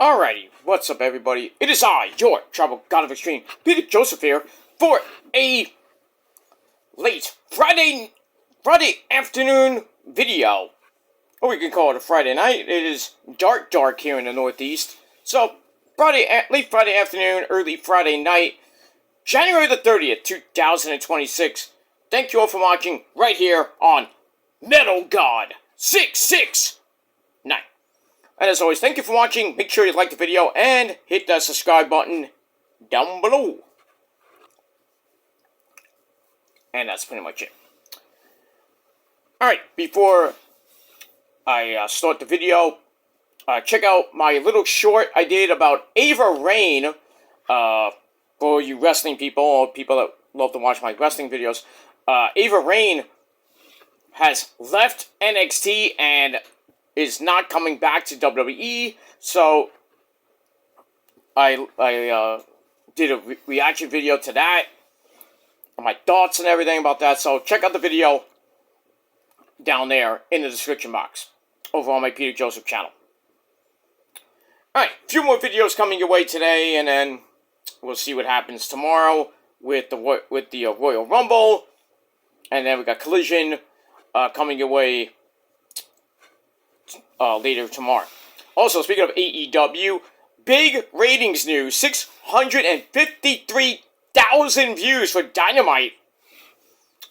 Alrighty, what's up everybody? It is I, your Travel God of Extreme, Peter Joseph here, for a late Friday afternoon video. Or we can call it a Friday night. It is dark here in the Northeast. So, late Friday afternoon, early Friday night, January the 30th, 2026. Thank you all for watching right here on Metal God 669. And as always, thank you for watching. Make sure you like the video and hit that subscribe button down below. And that's pretty much it. Alright, before I start the video, check out my little short I did about Ava Raine. For you wrestling people, or people that love to watch my wrestling videos. Ava Raine has left NXT and is not coming back to WWE, so I did a reaction video to that, my thoughts and everything about that, so check out the video down there in the description box, over on my Peter Joseph channel. Alright, a few more videos coming your way today, and then we'll see what happens tomorrow with the Royal Rumble, and then we got Collision coming your way later tomorrow. Also, speaking of AEW, big ratings news: 653,000 views for Dynamite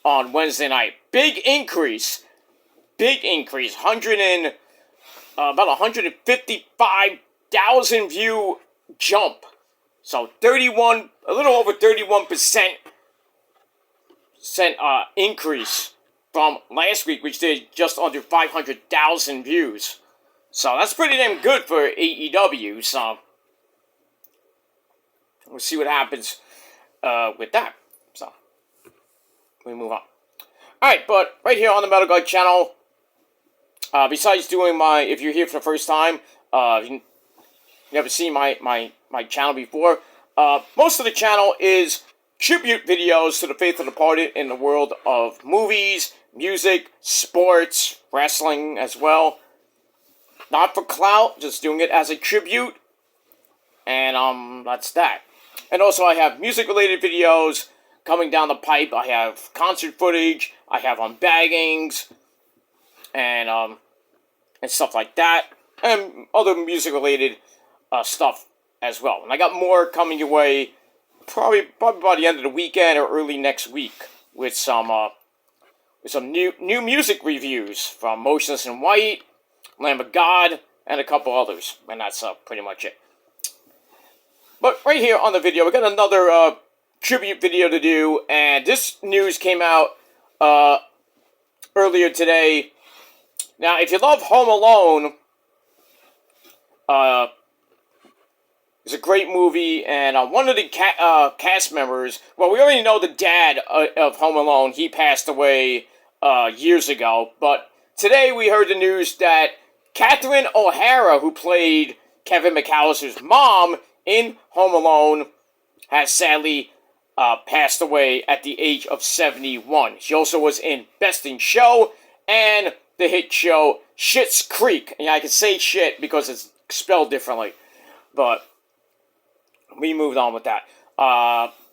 on Wednesday night. Big increase. About 155,000 view jump. So a little over 31% increase from last week, which did just under 500,000 views. So that's pretty damn good for AEW. So we'll see what happens with that. So we move on. Alright, but right here on the Metal God channel, besides doing if you're here for the first time, you've never seen my channel before, most of the channel is tribute videos to the faithful departed in the world of movies, music, sports, wrestling as well. Not for clout, just doing it as a tribute. And that's that. And also I have music-related videos coming down the pipe. I have concert footage, I have unbaggings, and stuff like that. And other music-related stuff as well. And I got more coming your way probably by the end of the weekend or early next week with some new music reviews from Motionless in White, Lamb of God, and a couple others. And that's pretty much it. But right here on the video, we got another tribute video to do, and this news came out earlier today. Now, if you love Home Alone, it's a great movie, and one of the cast members, well, we already know the dad of Home Alone. He passed away years ago, but today we heard the news that Catherine O'Hara, who played Kevin McAllister's mom in Home Alone, has sadly passed away at the age of 71. She also was in Best in Show and the hit show Schitt's Creek. And I can say shit because it's spelled differently, but we moved on with that.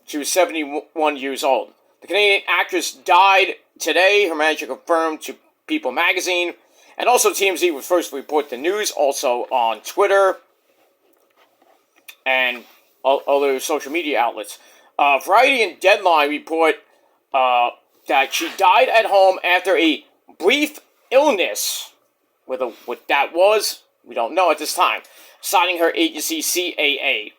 She was 71 years old. The Canadian actress died today. Her manager confirmed to People magazine. And also TMZ would first report the news, also on Twitter and other social media outlets. Variety and Deadline report that she died at home after a brief illness. What that was, we don't know at this time. Citing her agency CAA.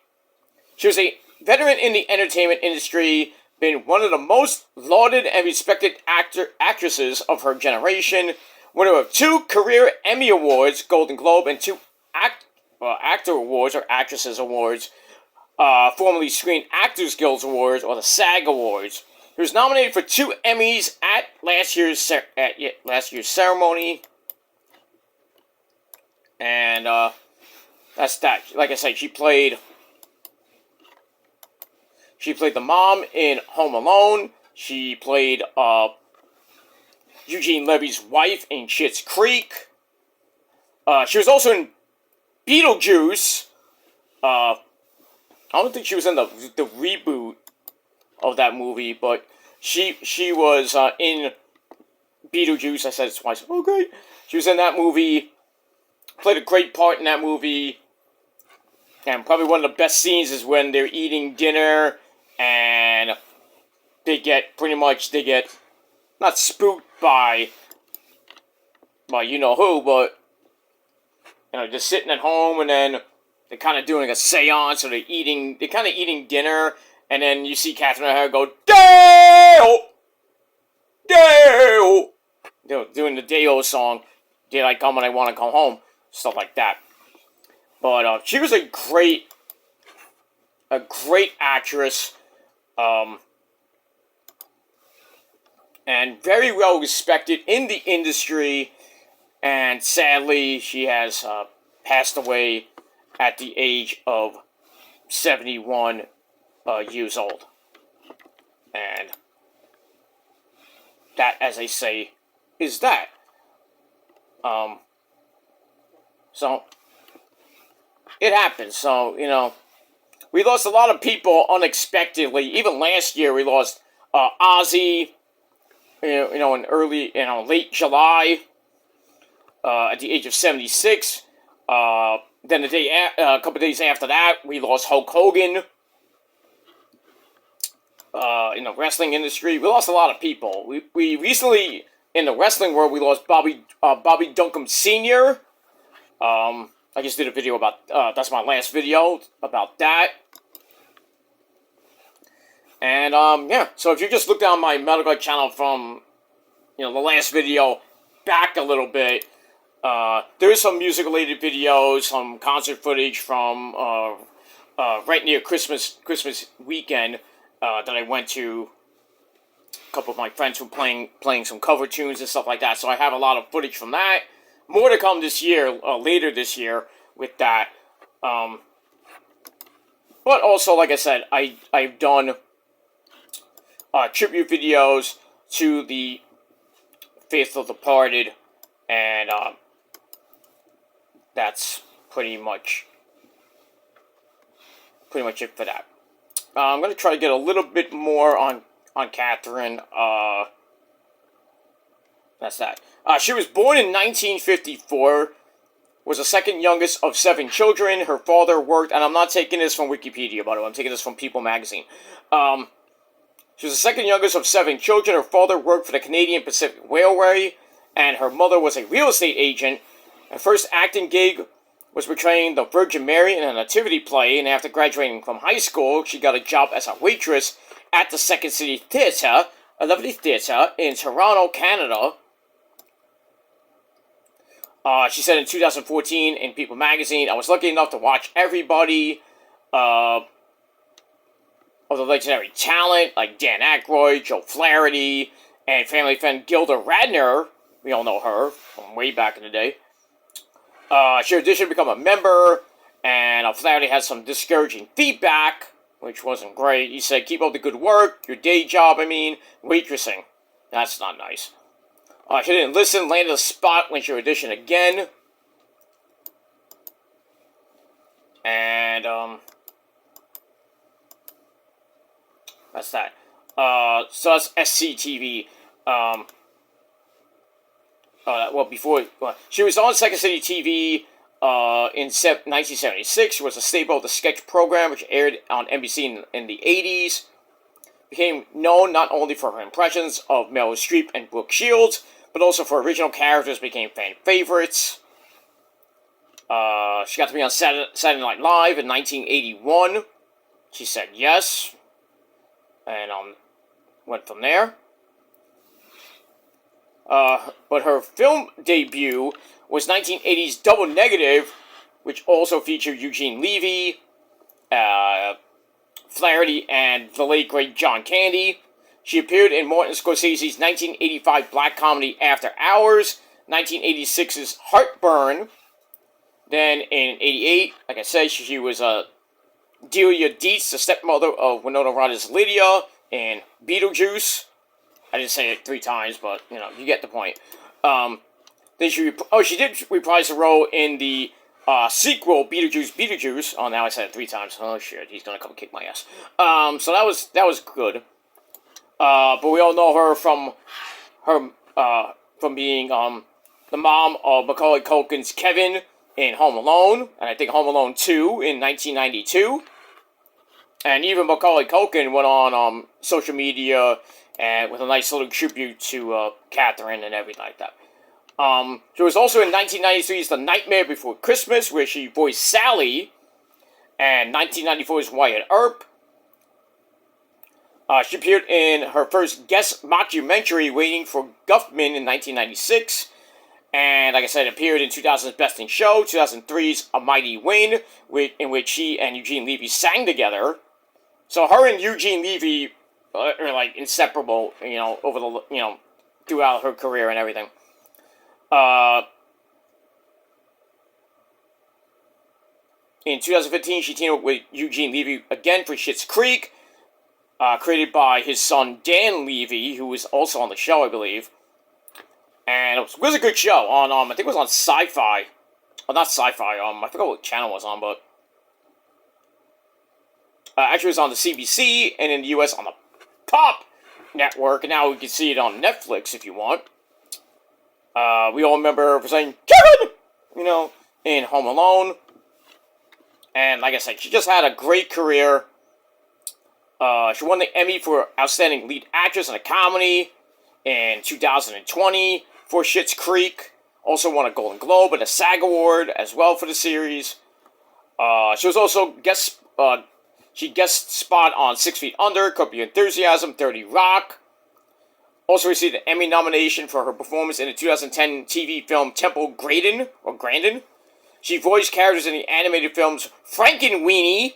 She was a veteran in the entertainment industry, been one of the most lauded and respected actresses of her generation, winner of 2 Career Emmy Awards, Golden Globe, and 2 Actor Awards, or Actresses Awards, formerly Screen Actors Guild Awards, or the SAG Awards. He was nominated for 2 Emmys at last year's ceremony, and that's that. Like I said, she played the mom in Home Alone. She played Eugene Levy's wife in Schitt's Creek. She was also in Beetlejuice, I don't think she was in the reboot of that movie, but she was in Beetlejuice. I said it twice. Oh, great! She was in that movie. Played a great part in that movie. And probably one of the best scenes is when they're eating dinner and they get not spooked by you know who, but just sitting at home, and then they're kind of doing a seance, or they're kind of eating dinner, and then you see Catherine O'Hara go, Dale! Dale! Doing the Dale song, Daylight Come When I Want to Come Home, stuff like that. But she was a great actress, and very well respected in the industry. And sadly, she has passed away at the age of 71 years old. And that, as they say, is that. So it happens. So, we lost a lot of people unexpectedly. Even last year, we lost Ozzy, in late July, at the age of 76. Then a couple days after that, we lost Hulk Hogan. In the wrestling industry, we lost a lot of people. We recently, in the wrestling world, we lost Bobby Duncombe Sr. I just did a video about, that's my last video about that. And, yeah, so if you just look down my Metal Guy channel from, the last video back a little bit, there is some music-related videos, some concert footage from, right near Christmas weekend, that I went to. A couple of my friends were playing some cover tunes and stuff like that, so I have a lot of footage from that. More to come this year, later this year, with that. But also, like I said, I've done tribute videos to the faithful departed, and that's pretty much it for that. I'm going to try to get a little bit more on Catherine. That's that. She was born in 1954, was the second youngest of 7 children. Her father worked, and I'm not taking this from Wikipedia, by the way, I'm taking this from People magazine. She was the second youngest of 7 children. Her father worked for the Canadian Pacific Railway, and her mother was a real estate agent. Her first acting gig was portraying the Virgin Mary in a nativity play, and after graduating from high school, she got a job as a waitress at the Second City Theatre, a lovely theatre in Toronto, Canada. She said in 2014 in People magazine, I was lucky enough to watch everybody of the legendary talent, like Dan Aykroyd, Joe Flaherty, and family friend Gilda Radner. We all know her from way back in the day. She auditioned to become a member, and Flaherty had some discouraging feedback, which wasn't great. He said, keep up the good work, your day job, waitressing. That's not nice. She didn't listen, landed a spot when she auditioned again. And, that's that. So that's SCTV. She was on Second City TV in 1976. She was a staple of the sketch program, which aired on NBC in the 80s. Became known not only for her impressions of Meryl Streep and Brooke Shields, but also for original characters, became fan favorites. She got to be on Saturday Night Live in 1981. She said yes, and went from there. But her film debut was 1980's Double Negative, which also featured Eugene Levy, Flaherty, and the late great John Candy. She appeared in Martin Scorsese's 1985 black comedy After Hours, 1986's Heartburn. Then in 88, like I said, she was Delia Dietz, the stepmother of Winona Ryder's Lydia, in Beetlejuice. I didn't say it 3 times, but, you get the point. Then she did reprise the role in the sequel, Beetlejuice. Oh, now I said it 3 times. Oh shit, he's gonna come kick my ass. So that was good. But we all know her from being the mom of Macaulay Culkin's Kevin in Home Alone, and I think Home Alone 2 in 1992. And even Macaulay Culkin went on social media and with a nice little tribute to Catherine and everything like that. She was also in 1993's The Nightmare Before Christmas, where she voiced Sally, and 1994's Wyatt Earp. She appeared in her first guest mockumentary, Waiting for Guffman, in 1996. And, like I said, appeared in 2000's Best in Show, 2003's A Mighty Wind, in which she and Eugene Levy sang together. So her and Eugene Levy are like inseparable, over the, throughout her career and everything. In 2015, she teamed up with Eugene Levy again for Schitt's Creek, created by his son Dan Levy, who was also on the show, I believe. And it was a good show on, I think it was on Sci-Fi. Well, not Sci-Fi, I forgot what channel it was on, but actually it was on the CBC, and in the US on the Pop Network, and now we can see it on Netflix if you want. We all remember her saying, Kevin! In Home Alone. And like I said, she just had a great career. She won the Emmy for Outstanding Lead Actress in a Comedy in 2020 for Schitt's Creek. Also won a Golden Globe and a SAG Award as well for the series. She was also guest spot on 6 Feet Under, Curb Your Enthusiasm, 30 Rock. Also received an Emmy nomination for her performance in the 2010 TV film Temple Grandin. She voiced characters in the animated films Frankenweenie,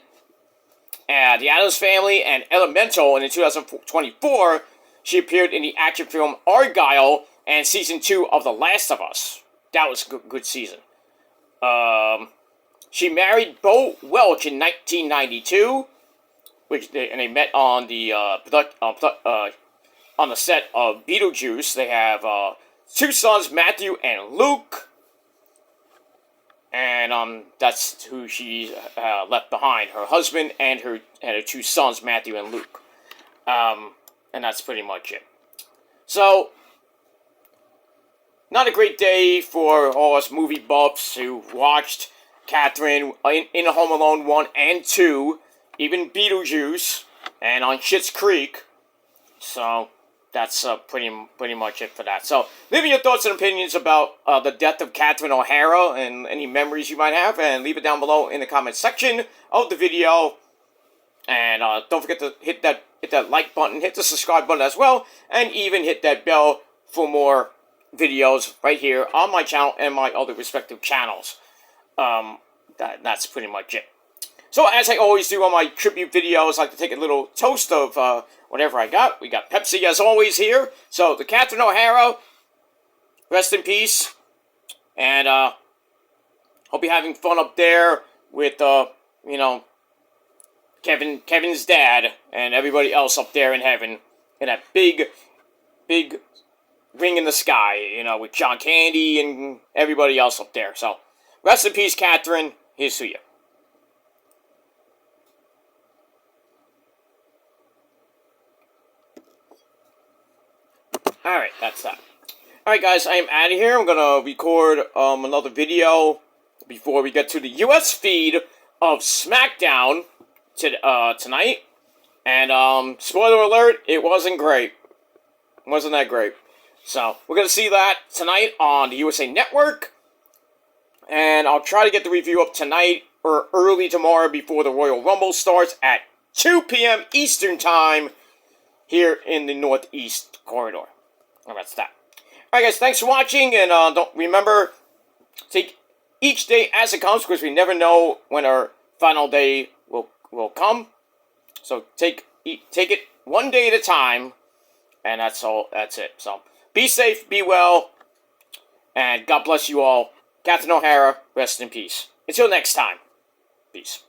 The Addams Family, and Elemental. And in 2024, she appeared in the action film Argylle and Season 2 of The Last of Us. That was a good season. She married Bo Welch in 1992, and they met on the on the set of Beetlejuice. They have 2 sons, Matthew and Luke, and that's who she left behind: her husband and her 2 sons, Matthew and Luke. And that's pretty much it. So, not a great day for all us movie buffs who watched Catherine in Home Alone 1 and 2, even Beetlejuice, and on Schitt's Creek. So, that's pretty much it for that. So, leave me your thoughts and opinions about the death of Catherine O'Hara and any memories you might have, and leave it down below in the comment section of the video. And don't forget to hit that like button, hit the subscribe button as well, and even hit that bell for more videos right here on my channel and my other respective channels. That's pretty much it. So, as I always do on my tribute videos, I like to take a little toast of whatever I got. We got Pepsi, as always, here. So, the Catherine O'Hara, rest in peace. And, hope you're having fun up there with, Kevin's dad and everybody else up there in heaven. In that big ring in the sky, with John Candy and everybody else up there. So, rest in peace, Catherine. Here's to you. Alright, that's that. Alright, guys, I am out of here. I'm gonna record another video before we get to the US feed of SmackDown tonight. And, spoiler alert, it wasn't great. It wasn't that great. So, we're gonna see that tonight on the USA Network. And I'll try to get the review up tonight or early tomorrow before the Royal Rumble starts at 2 p.m. Eastern Time here in the Northeast Corridor. And that's that. Alright, guys, thanks for watching. And don't remember, take each day as it comes, because we never know when our final day will come. So take it one day at a time. And that's all. That's it. So be safe, be well, and God bless you all. Catherine O'Hara, rest in peace. Until next time, peace.